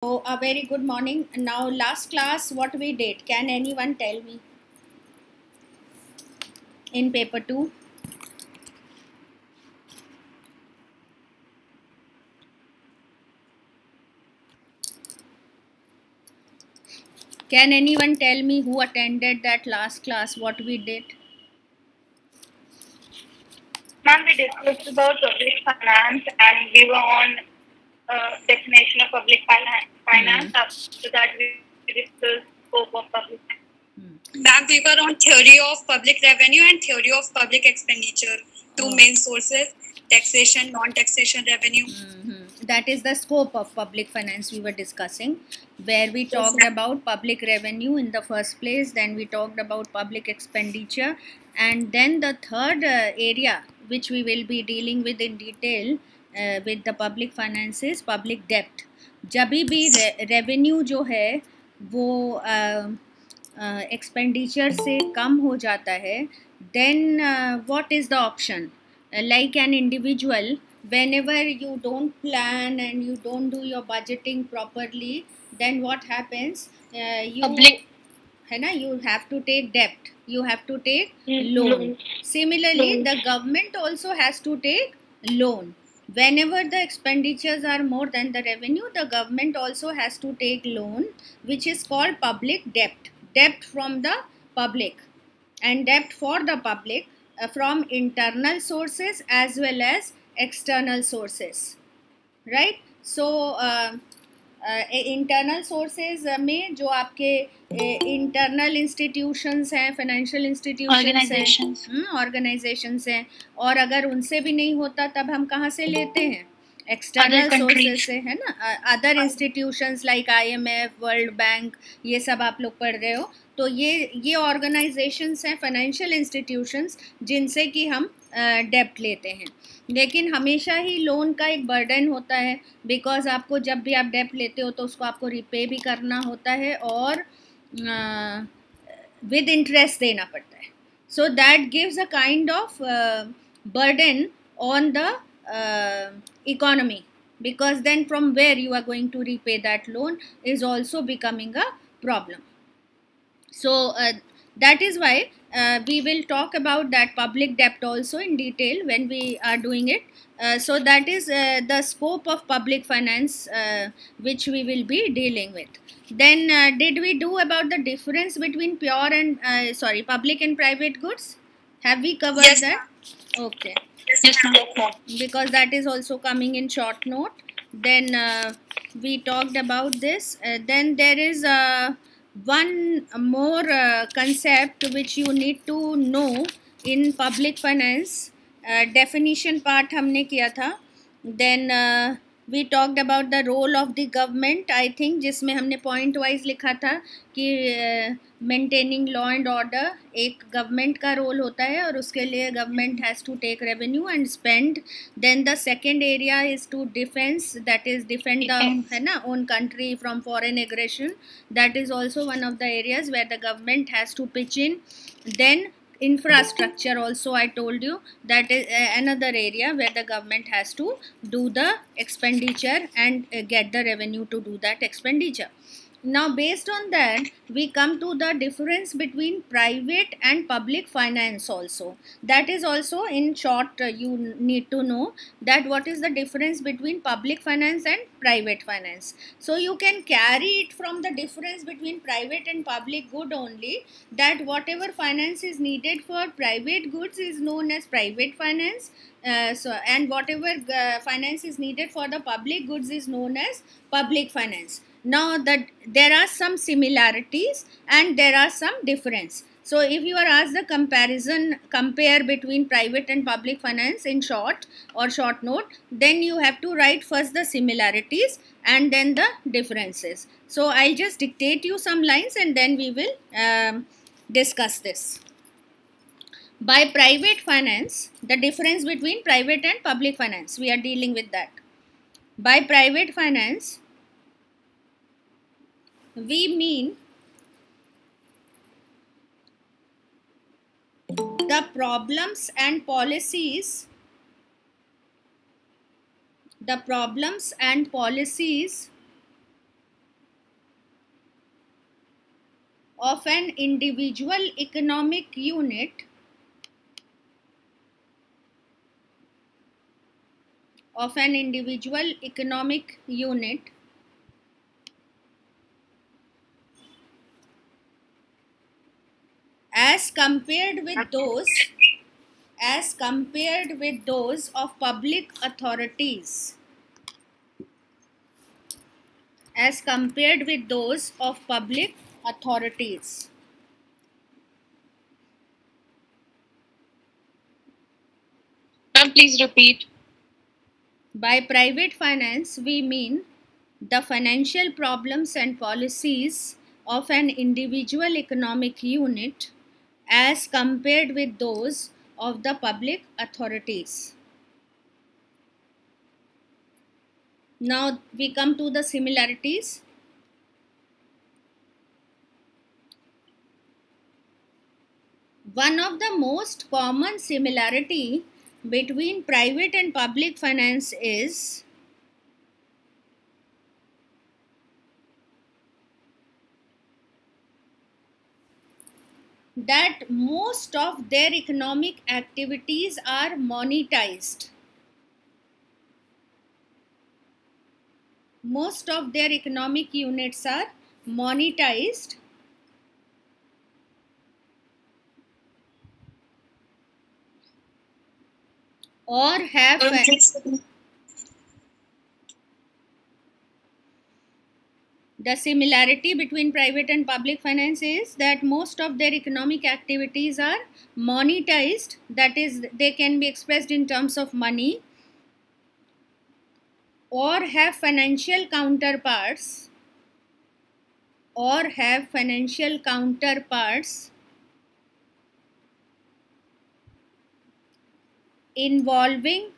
So, a very good morning. Now, last class, what we did, can anyone tell me in paper 2? Can anyone tell me who attended that last class, what we did? Ma'am, we discussed about public finance and we were on definition of public finance. After that, we discussed scope of public finance. Ma'am, we were on theory of public revenue and theory of public expenditure. Two main sources, taxation, non-taxation revenue. That is the scope of public finance we were discussing, where we talked about public revenue in the first place, then we talked about public expenditure, and then the third area which we will be dealing with in detail with the public finance is public debt. जब भी revenue जो है वो expenditure से कम हो जाता है, then what is the option? Like an individual, whenever you don't plan and you don't do your budgeting properly, then what happens? You have to take debt, you have to take loan. Similarly, the government also has to take loan. Whenever the expenditures are more than the revenue, the government also has to take loan, which is called public debt from the public, and debt for the public from internal sources as well as external sources, right? So internal sources में जो आपके internal institutions हैं, financial institutions हैं, organisations हैं, और अगर उनसे भी नहीं होता तब हम कहाँ से लेते हैं? एक्सटर्नल सोर्सेज से, है ना? Other institutions like IMF, world bank, ये सब आप लोग पढ़ रहे हो. तो ये ऑर्गेनाइजेशंस हैं, फाइनेंशियल इंस्टीट्यूशंस, जिनसे कि हम डेब्ट लेते हैं. लेकिन हमेशा ही लोन का एक बर्डन होता है, बिकॉज आपको जब भी आप डेब्ट लेते हो तो उसको आपको रिपे भी करना होता है और विद इंटरेस्ट देना पड़ता है. So that gives a kind of burden on the economy, because then from where you are going to repay that loan is also becoming a problem. So that is why we will talk about that public debt also in detail when we are doing it. So that is the scope of public finance which we will be dealing with. Then did we do about the difference between pure and public and private goods? Have we covered that? Okay. Yes, ma'am. Because that is also coming in short note. Then we talked about this. Then there is one more concept which you need to know in public finance. Definition part हमने किया था. Then we talked about the role of the government, I think, जिसमें हमने point wise लिखा था कि maintaining law and order एक government का role होता है, और उसके लिए government has to take revenue and spend. Then the second area is to defense, that is defend the है ना own country from foreign aggression. That is also one of the areas where the government has to pitch in. Then infrastructure also, I told you, that is another area where the government has to do the expenditure and get the revenue to do that expenditure. Now based on that, we come to the difference between private and public finance also. That is also in short, you need to know that what is the difference between public finance and private finance. So you can carry it from the difference between private and public good only, that whatever finance is needed for private goods is known as private finance, and whatever finance is needed for the public goods is known as public finance. Now that there are some similarities and there are some difference. So if you are asked the compare between private and public finance in short or short note, then you have to write first the similarities and then the differences. So I'll just dictate you some lines and then we will discuss this. By private finance, the difference between private and public finance, we are dealing with that. By private finance, we mean the problems and policies of an individual economic unit as compared with those of public authorities, Ma'am, please repeat. By private finance, we mean the financial problems and policies of an individual economic unit as compared with those of the public authorities. Now we come to the similarities. One of the most common similarity between private and public finance is that most of their economic activities are monetized. Most of their economic units are monetized or have the similarity between private and public finance is that most of their economic activities are monetized, that is, they can be expressed in terms of money, or have financial counterparts involving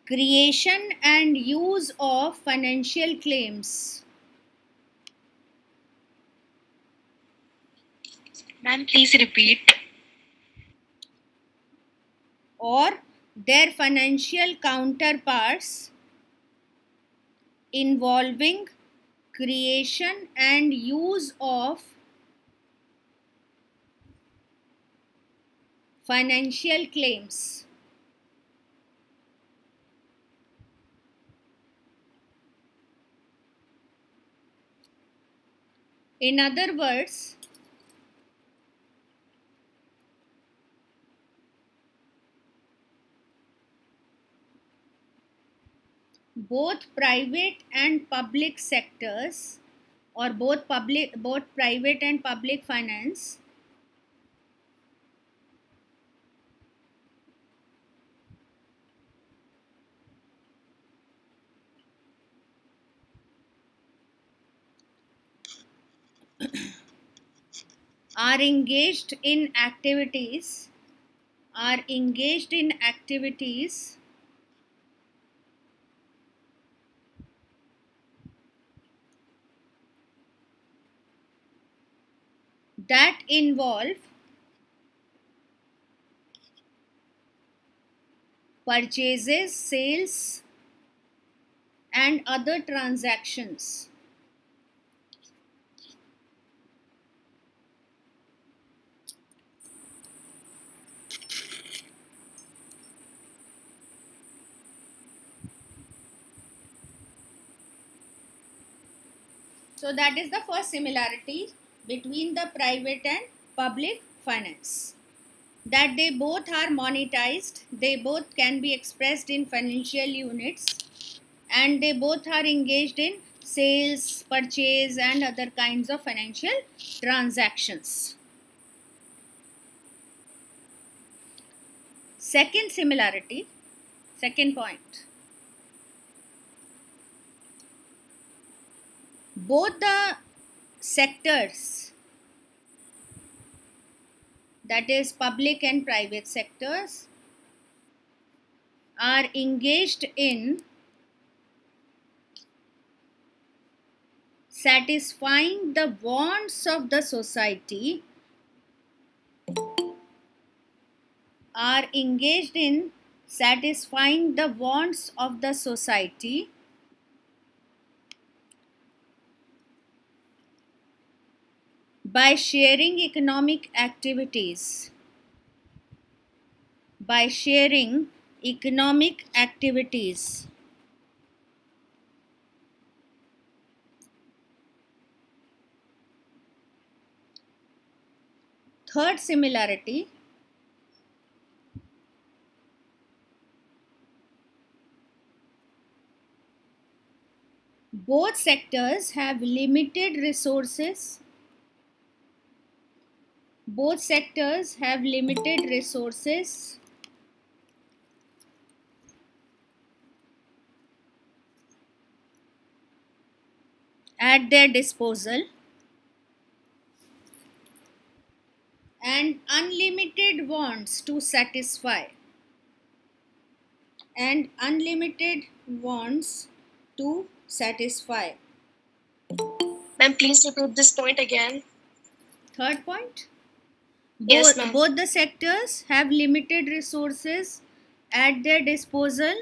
creation and use of financial claims. Ma'am, please repeat. Or their financial counterparts involving creation and use of financial claims. In other words, both private and public sectors, or both private and public finance are engaged in activities that involve purchases, sales, and other transactions. So that is the first similarity between the private and public finance, that they both are monetized, they both can be expressed in financial units, and they both are engaged in sales, purchase, and other kinds of financial transactions. Second point. Both the sectors, that is public and private sectors, are engaged in satisfying the wants of the society, by sharing economic activities. By sharing economic activities. Third similarity. Both sectors have limited resources. Both sectors have limited resources at their disposal and unlimited wants to satisfy. And unlimited wants to satisfy. Ma'am, please repeat this point again. Third point. Yes, ma'am. Both the sectors have limited resources at their disposal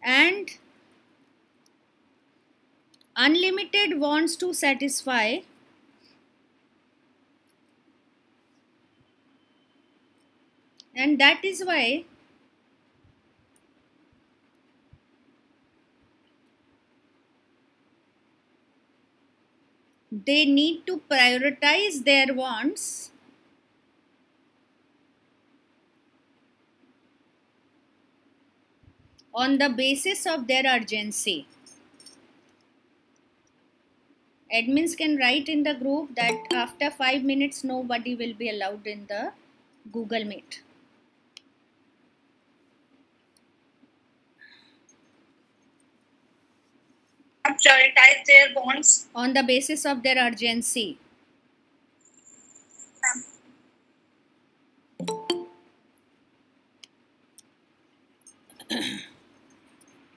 and unlimited wants to satisfy. And that is why they need to prioritize their wants on the basis of their urgency. Admins can write in the group that after 5 minutes nobody will be allowed in the Google Meet. Prioritize their wants on the basis of their urgency.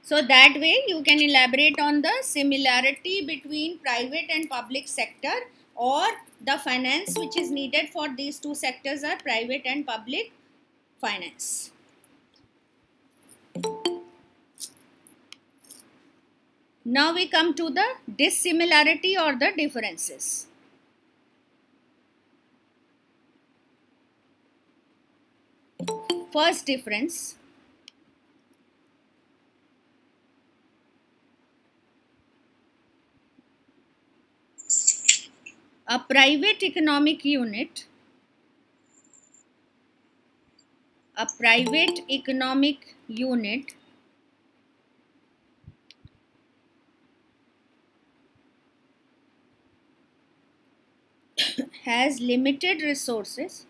So that way you can elaborate on the similarity between private and public sector, or the finance which is needed for these two sectors are private and public finance. Now we come to the dissimilarity or the differences. First difference. A private economic unit has limited resources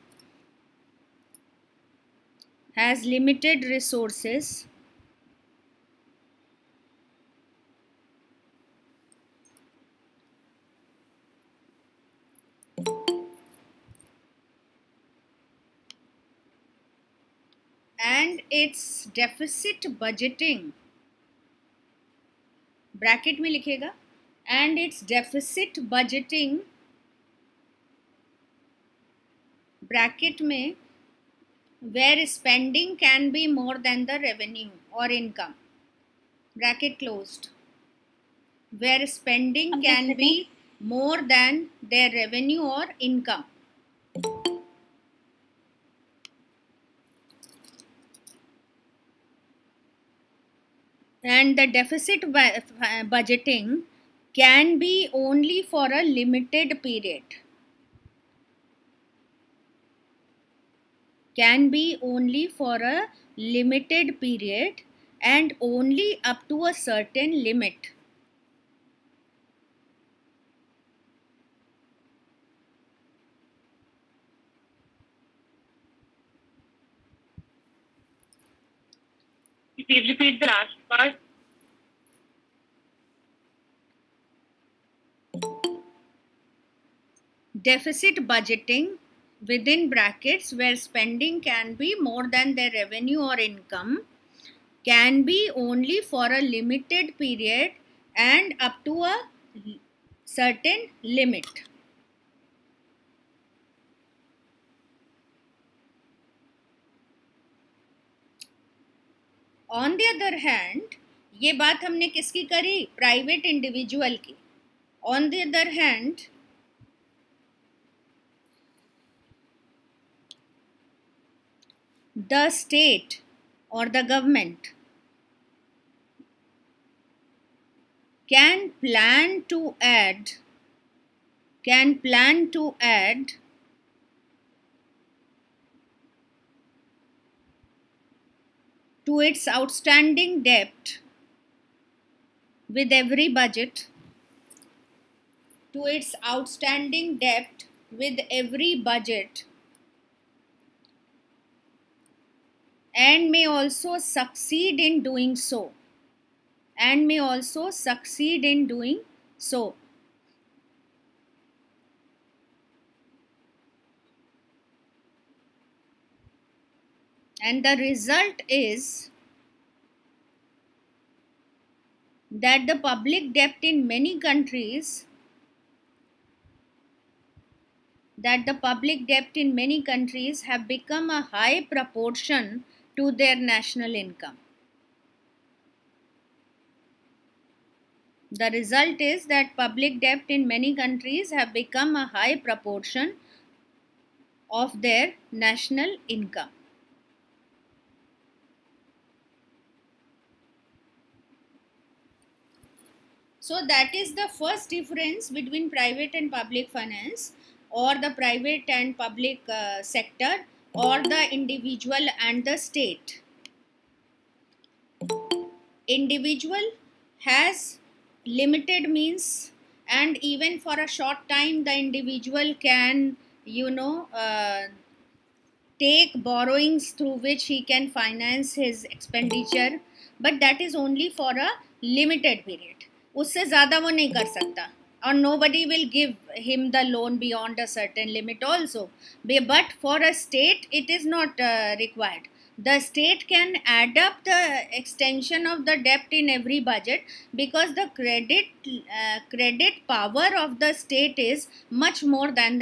and its deficit budgeting, bracket में लिखेगा, and its deficit budgeting, bracket में, where spending can be more than the revenue or income, bracket closed, where spending can be more than their revenue or income. And the deficit budgeting can be only for a limited period. Can be only for a limited period and only up to a certain limit. Please repeat the last part. Deficit budgeting within brackets, where spending can be more than their revenue or income, can be only for a limited period and up to a certain limit. On the other hand, ये बात हमने किसकी करी? Private individual की. On the other hand the state or the government can plan to add to its outstanding debt with every budget, and may also succeed in doing so. And the result is that the public debt in many countries have become a high proportion to their national income. The result is that public debt in many countries have become a high proportion of their national income. So that is the first difference between private and public finance, or the private and public sector, or the individual and the state. Individual has limited means, and even for a short time the individual can take borrowings through which he can finance his expenditure, but that is only for a limited period. उससे ज़्यादा वो नहीं कर सकता, or nobody will give him the loan beyond a certain limit also. But for a state it is not required. The state can add up the extension of the debt in every budget, because the credit power of the state is much more than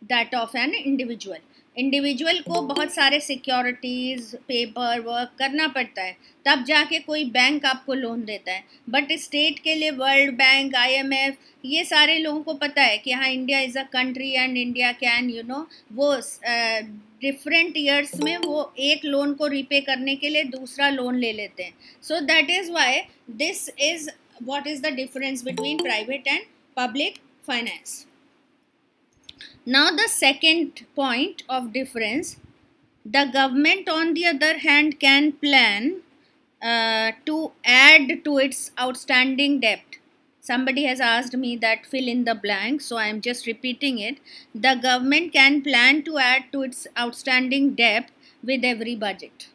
that of an individual. Individual को बहुत सारे securities, paper work करना पड़ता है, तब जाके कोई bank आपको लोन देता है. बट स्टेट के लिए वर्ल्ड बैंक, IMF, ये सारे लोगों को पता है कि हाँ India is a country and India can वो डिफरेंट ईयर्स में वो एक लोन को रीपे करने के लिए दूसरा लोन ले लेते हैं. सो that is why this is what is the difference between private and public finance. Now the second point of difference, the government on the other hand can plan to add to its outstanding debt. Somebody has asked me that fill in the blank, so I am just repeating it. The government can plan to add to its outstanding debt with every budget.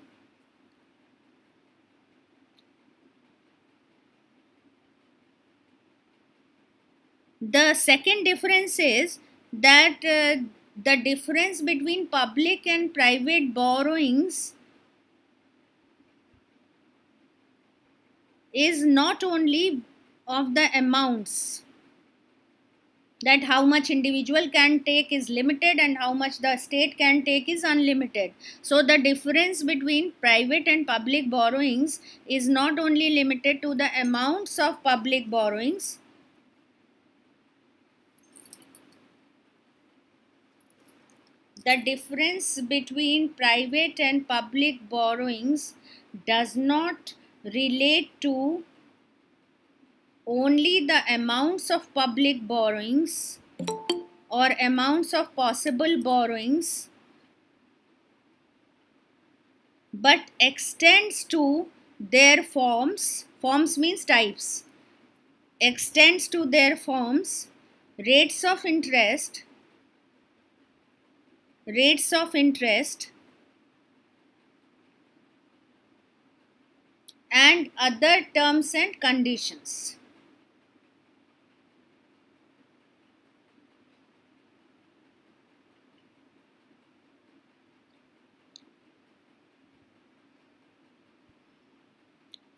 The second difference is that the difference between public and private borrowings is not only of the amounts, that how much individual can take is limited and how much the state can take is unlimited. So the difference between private and public borrowings is not only limited to the amounts of public borrowings, the difference between private and public borrowings does not relate to only the amounts of public borrowings or amounts of possible borrowings, but extends to their forms. Forms means types. Extends to their forms, rates of interest, and other terms and conditions.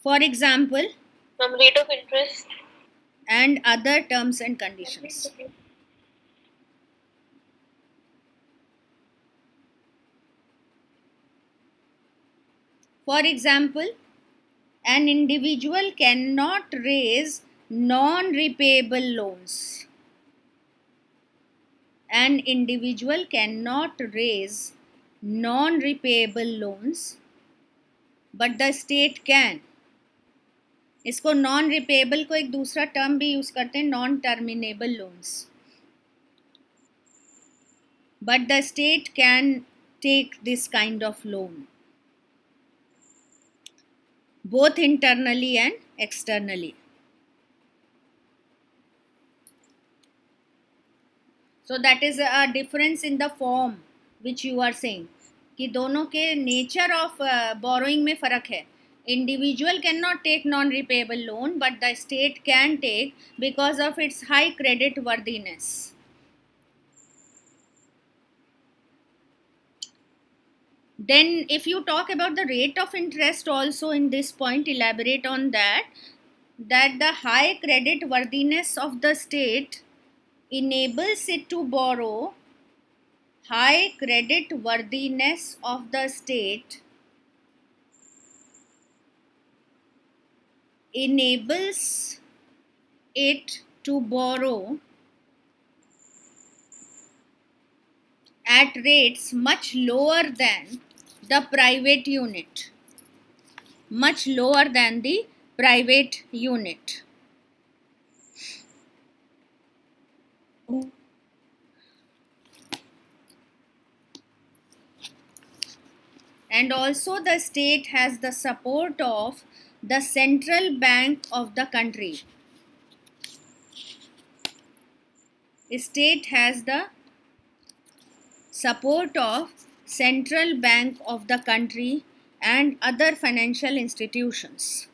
For example, rate of interest and other terms and conditions. For example, an individual cannot raise non-repayable loans. An individual cannot raise non-repayable loans, but the state can. इसको non repayable को एक दूसरा term भी use करते हैं, non terminable loans. But the state can take this kind of loan, both internally and externally. So that is a difference in the form which you are saying, कि दोनों के nature of borrowing में फ़र्क है. Individual cannot take non-repayable loan, but the state can take because of its high credit worthiness. Then if you talk about the rate of interest also in this point, elaborate on that the high credit worthiness of the state enables it to borrow. High credit worthiness of the state enables it to borrow at rates much lower than the private unit, much lower than the private unit. And also the state has the support of the central bank of the country. State has the support of central bank of the country and other financial institutions.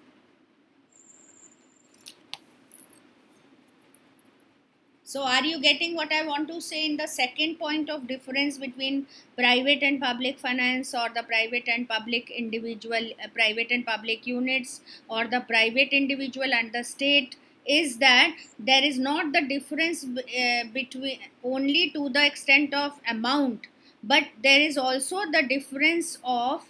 So are you getting what I want to say in the second point of difference between private and public finance, or the private and public individual, private and public units, or the private individual and the state, is that there is not the difference between only to the extent of amount, but there is also the difference of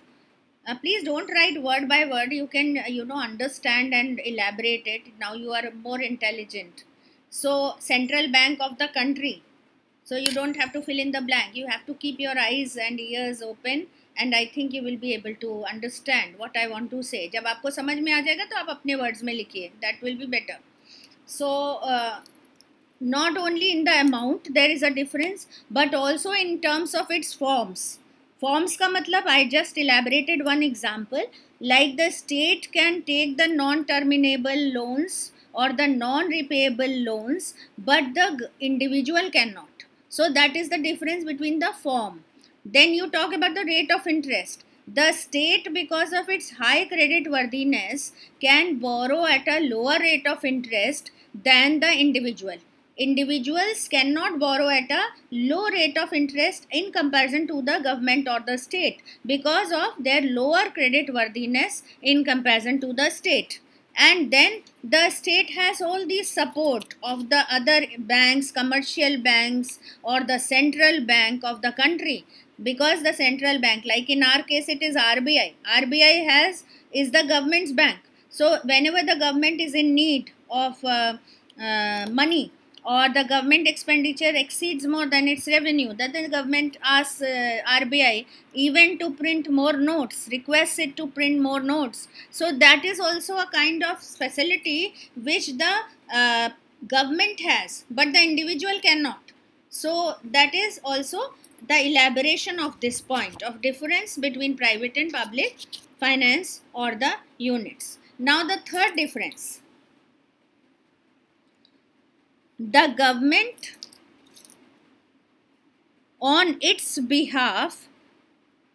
please don't write word by word, you can understand and elaborate it. Now you are more intelligent. So central bank of the country, so you don't have to fill in the blank, you have to keep your eyes and ears open, and I think you will be able to understand what I want to say. जब आपको समझ में आ जाएगा तो आप अपने words में लिखिए, that will be better. So not only in the amount there is a difference, but also in terms of its forms. Forms का मतलब I just elaborated one example, like the state can take the non-terminable loans or the non-repayable loans, but the individual cannot. So that is the difference between the form. Then you talk about the rate of interest. The state, because of its high credit worthiness, can borrow at a lower rate of interest than the individual. Individuals cannot borrow at a low rate of interest in comparison to the government or the state because of their lower credit worthiness in comparison to the state. And then the state has all the support of the other banks, commercial banks, or the central bank of the country, because the central bank, like in our case it is RBI. RBI is the government's bank. So whenever the government is in need of money, or the government expenditure exceeds more than its revenue, then the government asks RBI even to print more notes, requests it to print more notes. So that is also a kind of facility which the government has, but the individual cannot. So that is also the elaboration of this point of difference between private and public finance or the units. Now the third difference. The government on its behalf,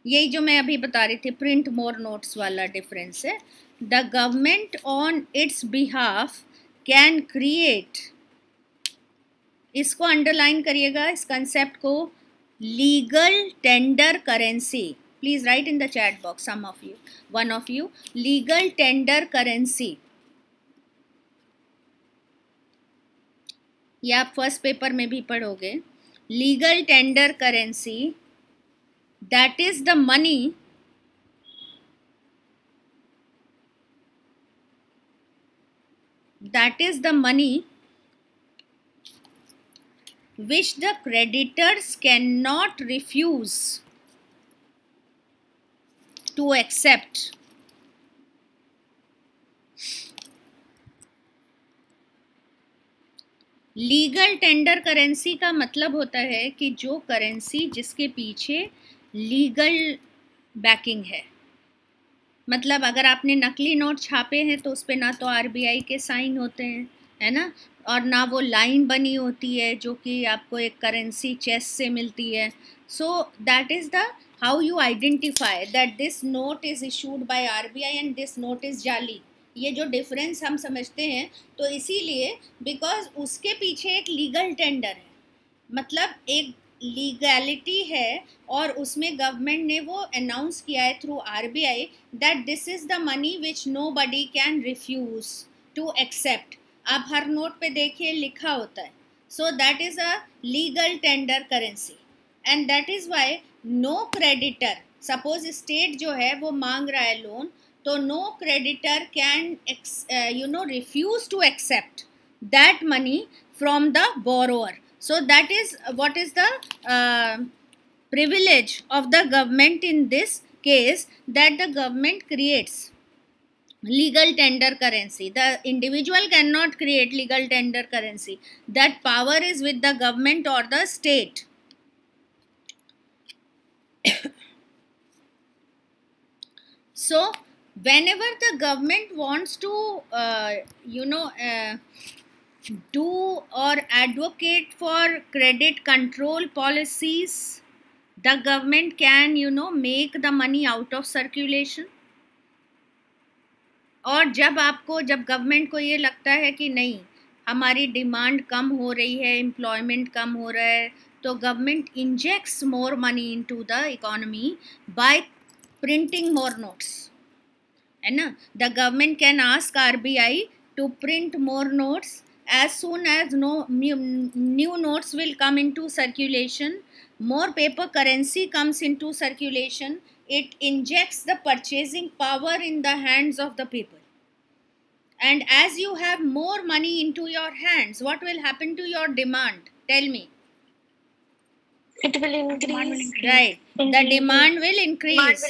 यही जो मैं अभी बता रही थी print more notes वाला difference है. The government on its behalf can create, इसको अंडरलाइन करिएगा इस कंसेप्ट को, legal tender currency. Please write in the chat box, some of you, one of you, legal tender currency. ये आप first paper में भी पढ़ोगे. Legal tender currency, that is the money that is the money which the creditors cannot refuse to accept. Legal tender currency का मतलब होता है कि जो करेंसी जिसके पीछे लीगल बैकिंग है, मतलब अगर आपने नकली नोट छापे हैं तो उस पर ना तो आरबीआई के साइन होते हैं, है ना, और ना वो लाइन बनी होती है जो कि आपको एक करेंसी चेस से मिलती है. So that is the how you identify that this note is issued by RBI and this note is जाली. ये जो डिफरेंस हम समझते हैं, तो इसीलिए बिकॉज उसके पीछे एक लीगल टेंडर है, मतलब एक लीगैलिटी है, और उसमें गवर्नमेंट ने वो अनाउंस किया है through RBI that this is the money which nobody can refuse to accept. आप हर नोट पे देखिए लिखा होता है. So that is a legal tender currency and that is why no creditor, suppose state जो है वो मांग रहा है लोन, तो no creditor can refuse to accept that money from the borrower. So that is what is the privilege of the government in this case, that the government creates legal tender currency. The individual cannot create legal tender currency. That power is with the government or the state. So whenever the government wants to do or advocate for credit control policies, the government can make the money out of circulation. और जब government को ये लगता है कि नहीं, हमारी demand कम हो रही है, एम्प्लॉयमेंट कम हो रहा है, तो government injects more money into the economy by printing more notes, है ना. The government can ask RBI to print more notes. as soon as new notes will come into circulation, more paper currency comes into circulation, it injects the purchasing power in the hands of the people. And as you have more money into your hands, what will happen to your demand? Tell me. It will increase. Right. The demand will increase.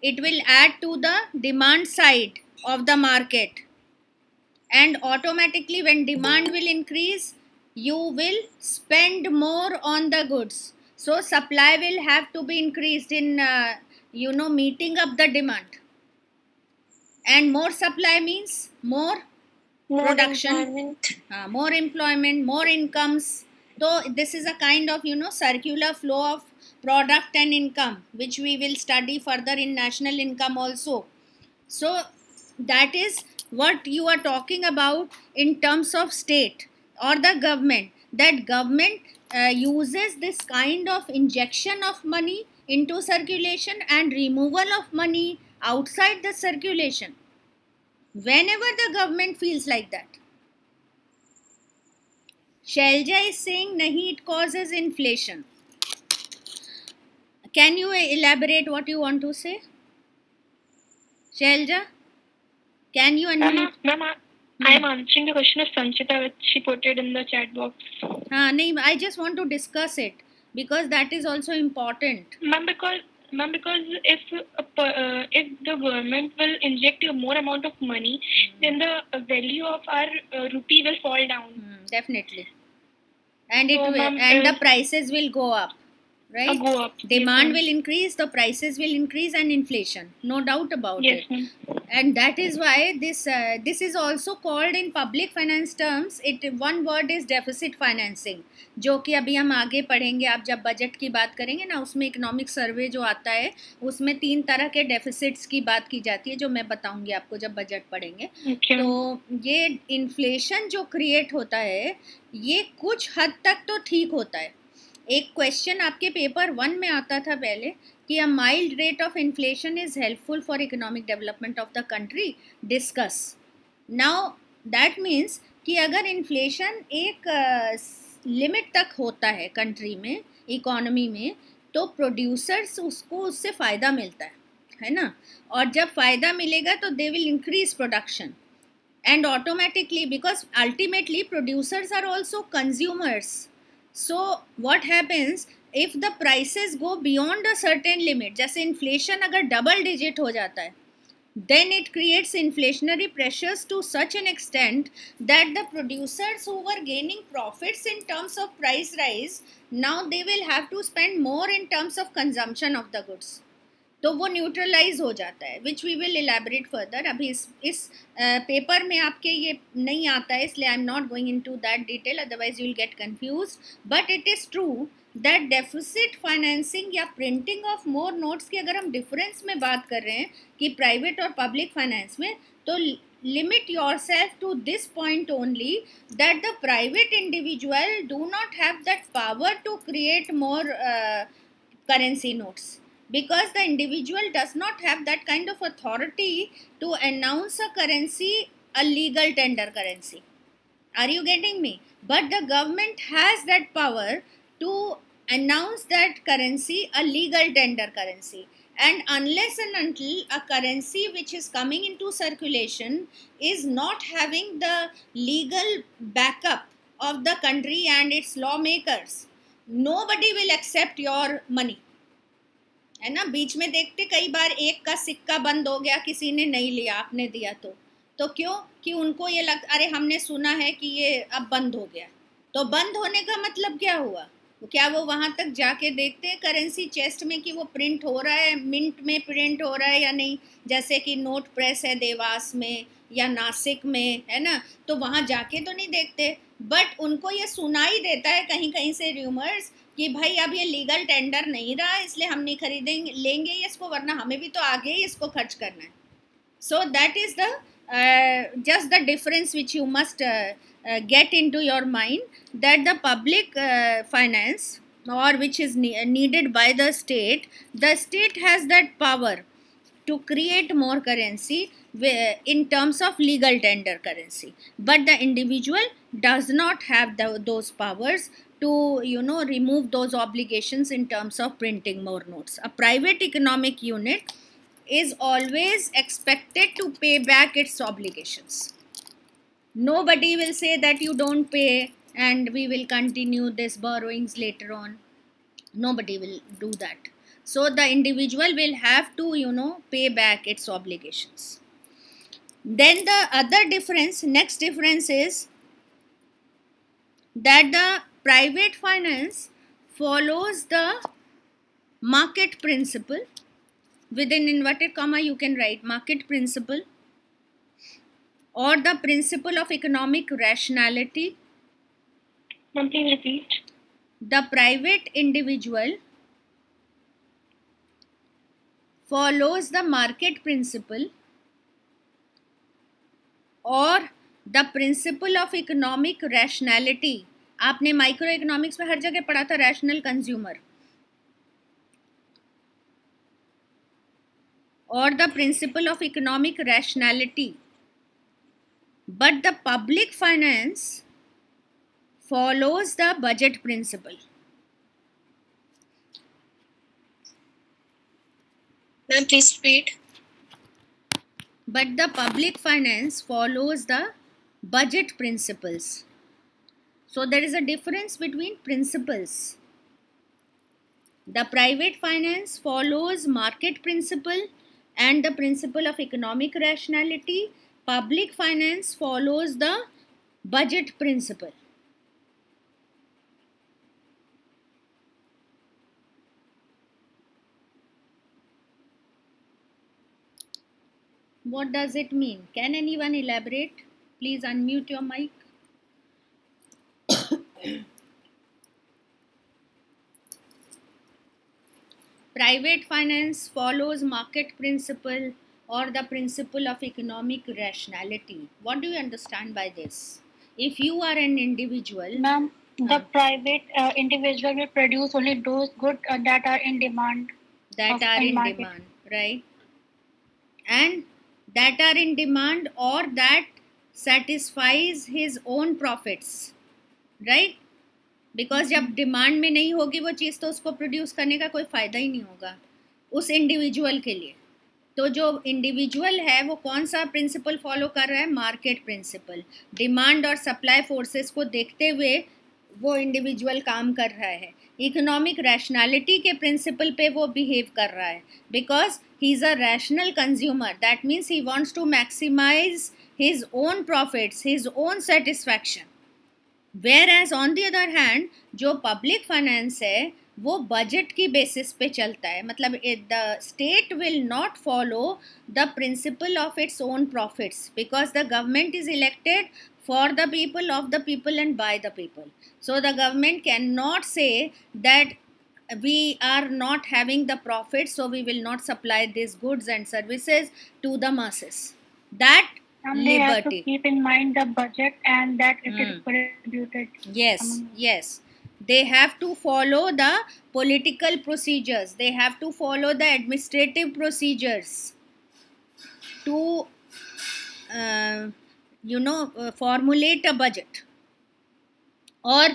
It will add to the demand side of the market. And automatically when demand will increase, you will spend more on the goods. So supply will have to be increased in meeting up the demand. And more supply means more production, more employment, more incomes. So this is a kind of circular flow of product and income, which we will study further in national income also. So that is what you are talking about in terms of state or the government, that government uses this kind of injection of money into circulation and removal of money outside the circulation whenever the government feels like that. Shailja is saying nahi, it causes inflation. Can you elaborate what you want to say, Shailja? Can you unmute? Ma'am, I am answering the question of Sanchita, which she put it in the chat box. No, I just want to discuss it because that is also important. Ma'am, because if the government will inject a more amount of money, then the value of our rupee will fall down. Definitely, and the prices will go up. Right? Go up. Demand will increase, the prices will increase, and inflation, no doubt about it. And that is why this is also called in public finance terms. One word is deficit financing, जो कि अभी हम आगे पढ़ेंगे. आप जब budget की बात करेंगे ना, उसमें इकोनॉमिक सर्वे जो आता है उसमें 3 तरह के डेफिसिट्स की बात की जाती है, जो मैं बताऊंगी आपको जब बजट पढ़ेंगे. तो ये इन्फ्लेशन जो क्रिएट होता है, ये कुछ हद तक तो ठीक होता है. एक क्वेश्चन आपके पेपर 1 में आता था पहले कि a mild rate of inflation is helpful for economic development of the country, discuss. Now that means कि अगर इन्फ्लेशन एक लिमिट तक होता है कंट्री में, इकोनॉमी में, तो प्रोड्यूसर्स उससे फ़ायदा मिलता है ना. और जब फ़ायदा मिलेगा तो they will increase production and automatically, because ultimately producers are also consumers. So what happens if the prices go beyond a certain limit, जैसे inflation अगर double digit हो जाता है, then it creates inflationary pressures to such an extent that the producers who were gaining profits in terms of price rise, now they will have to spend more in terms of consumption of the goods. तो वो neutralise हो जाता है, which we will elaborate further. अभी इस paper में आपके ये नहीं आता है, इसलिए I am not going into that detail, otherwise you will get confuse. But it is true that deficit financing या प्रिंटिंग ऑफ मोर नोट्स की अगर हम डिफरेंस में बात कर रहे हैं कि प्राइवेट और पब्लिक फाइनेंस में, तो limit yourself to this point only, that the private individual do not have that power to create more currency notes, because the individual does not have that kind of authority to announce a currency a legal tender currency. Are you getting me? But the government has that power to announce that currency a legal tender currency. And unless and until a currency which is coming into circulation is not having the legal backup of the country and its lawmakers, nobody will accept your money. है ना, बीच में देखते कई बार एक का सिक्का बंद हो गया, किसी ने नहीं लिया, आपने दिया तो क्यों? कि उनको ये लग, अरे हमने सुना है कि ये अब बंद हो गया. तो बंद होने का मतलब क्या हुआ? क्या वो वहाँ तक जाके देखते हैं करेंसी चेस्ट में कि वो प्रिंट हो रहा है, मिंट में प्रिंट हो रहा है या नहीं? जैसे कि नोट प्रेस है देवास में या नासिक में, है ना, तो वहाँ जाके तो नहीं देखते, बट उनको ये सुनाई देता है कहीं कहीं से र्यूमर्स कि भाई अब ये लीगल टेंडर नहीं रहा, इसलिए हम नहीं खरीदेंगे, लेंगे इसको, वरना हमें भी तो आगे ही इसको खर्च करना है. So that is the just the difference which you must get into your mind, that the public finance, or which is needed by the state has that power to create more currency in terms of legal tender currency, but the individual does not have those powers to remove those obligations in terms of printing more notes. A private economic unit is always expected to pay back its obligations. Nobody will say that you don't pay and we will continue this borrowings later on. Nobody will do that. So the individual will have to pay back its obligations. Then the other difference, next difference is that the private finance follows the market principle. Within inverted comma you can write market principle, or the principle of economic rationality. Please repeat. The private individual follows the market principle or the principle of economic rationality. आपने micro economics में हर जगह पढ़ा था rational consumer, or the principle of economic rationality. But the public finance follows the budget principle. Ma'am, please repeat. But the public finance follows the budget principles. So there is a difference between principles. The private finance follows market principle and the principle of economic rationality. Public finance follows the budget principle. What does it mean? Can anyone elaborate? Please unmute your mic. Private finance follows market principle or the principle of economic rationality. What do you understand by this? If you are an individual, Ma'am, the private individual will produce only those goods that are in demand. That are in demand, right? And that are in demand or that satisfies his own profits, right? Because जब demand में नहीं होगी वो चीज़ तो उसको produce करने का कोई फ़ायदा ही नहीं होगा उस इंडिविजुअल के लिए. तो जो इंडिविजुअल है वो कौन सा प्रिंसिपल फॉलो कर रहा है? Market principle. डिमांड और सप्लाई फोर्सेस को देखते हुए वो इंडिविजुअल काम कर रहा है। इकोनॉमिक रैशनैलिटी के प्रिंसिपल पे वो बिहेव कर रहा है, because he is a rational consumer. That means he wants to maximise his own profits, his own satisfaction. Whereas on the other hand, जो public finance है वो budget की basis पे चलता है, मतलब the state will not follow the principle of its own profits, because the government is elected for the people, of the people and by the people. So the government cannot say that we are not having the profit, so we will not supply these goods and services to the masses. That And they have to keep in mind the budget and that it is distributed. Yes. They have to follow the political procedures. They have to follow the administrative procedures to, formulate a budget. Or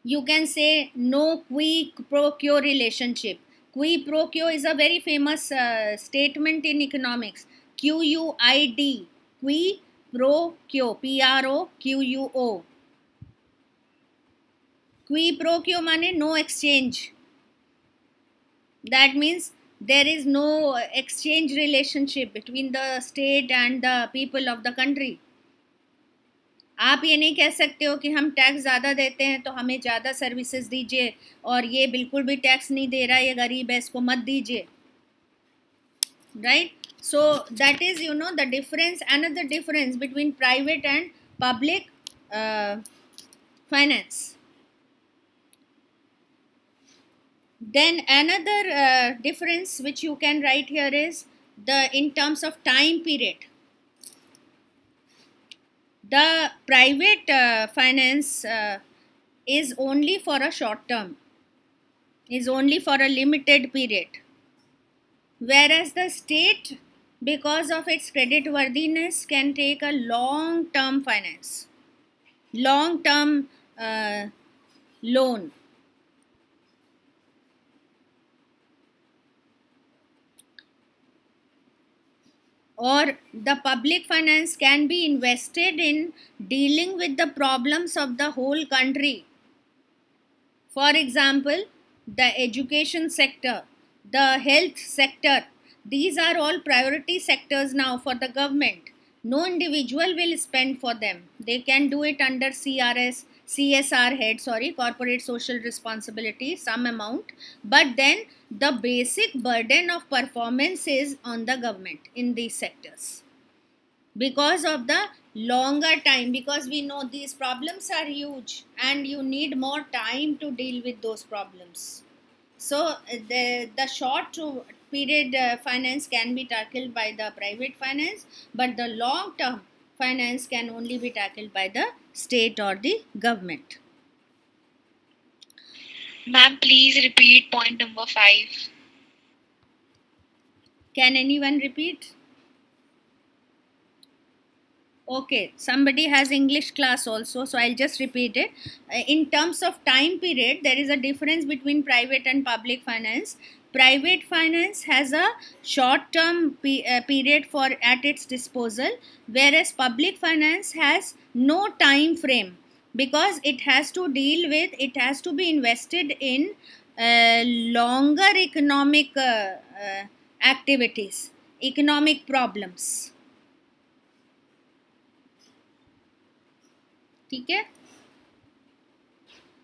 you can say no qui pro quo relationship. Qui pro quo is a very famous statement in economics. QUID. Qui pro quo, PROQUO. Qui pro quo माने no exchange. That means there is no exchange relationship between the state and the people of the country. आप ये नहीं कह सकते हो कि हम tax ज़्यादा देते हैं तो हमें ज़्यादा सर्विसेज दीजिए, और ये बिल्कुल भी टैक्स नहीं दे रहा, ये गरीब है, इसको मत दीजिए, right? So that is, the difference, another difference between private and public finance. Then another difference which you can write here is in terms of time period. The private finance is only for a short term, is only for a limited period, whereas the state, because of its credit worthiness, can take a long term finance, long term loan. Or the public finance can be invested in dealing with the problems of the whole country. For example, the education sector, the health sector, these are all priority sectors now for the government. No individual will spend for them. They can do it under CSR head, corporate social responsibility, some amount. But then the basic burden of performance is on the government in these sectors, because of the longer time, because we know these problems are huge and you need more time to deal with those problems. So the short period finance can be tackled by the private finance, but the long term finance can only be tackled by the state or the government. Ma'am, please repeat point number 5. Can anyone repeat? Okay, somebody has English class also, so I'll just repeat it. In terms of time period, there is a difference between private and public finance. Private finance has a short-term period at its disposal, whereas public finance has no time frame, because it has to be invested in longer economic activities, economic problems. ठीक है?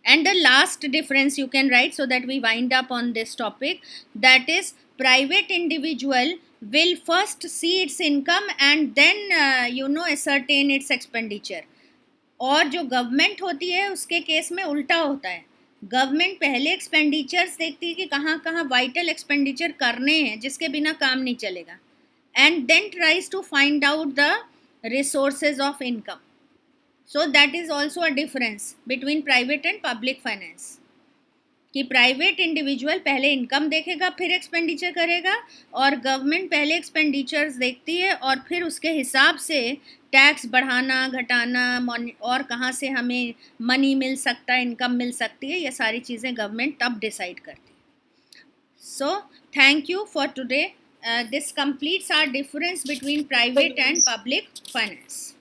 And the last difference you can write, so that we wind up on this topic, that is private individual will first see its income and then ascertain its expenditure. और जो government होती है उसके case में उल्टा होता है. Government पहले एक्सपेंडिचर्स देखती है कि कहाँ कहाँ वाइटल एक्सपेंडिचर करने हैं जिसके बिना काम नहीं चलेगा, and then tries to find out the resources of income. So that is also a difference between private and public finance, कि प्राइवेट इंडिविजुअल पहले इनकम देखेगा फिर एक्सपेंडिचर करेगा, और गवर्नमेंट पहले एक्सपेंडिचर्स देखती है और फिर उसके हिसाब से टैक्स बढ़ाना घटाना और कहाँ से हमें मनी मिल सकता है, इनकम मिल सकती है, ये सारी चीज़ें गवर्नमेंट तब डिसाइड करती है. So thank you for today. this completes our difference between private and public finance.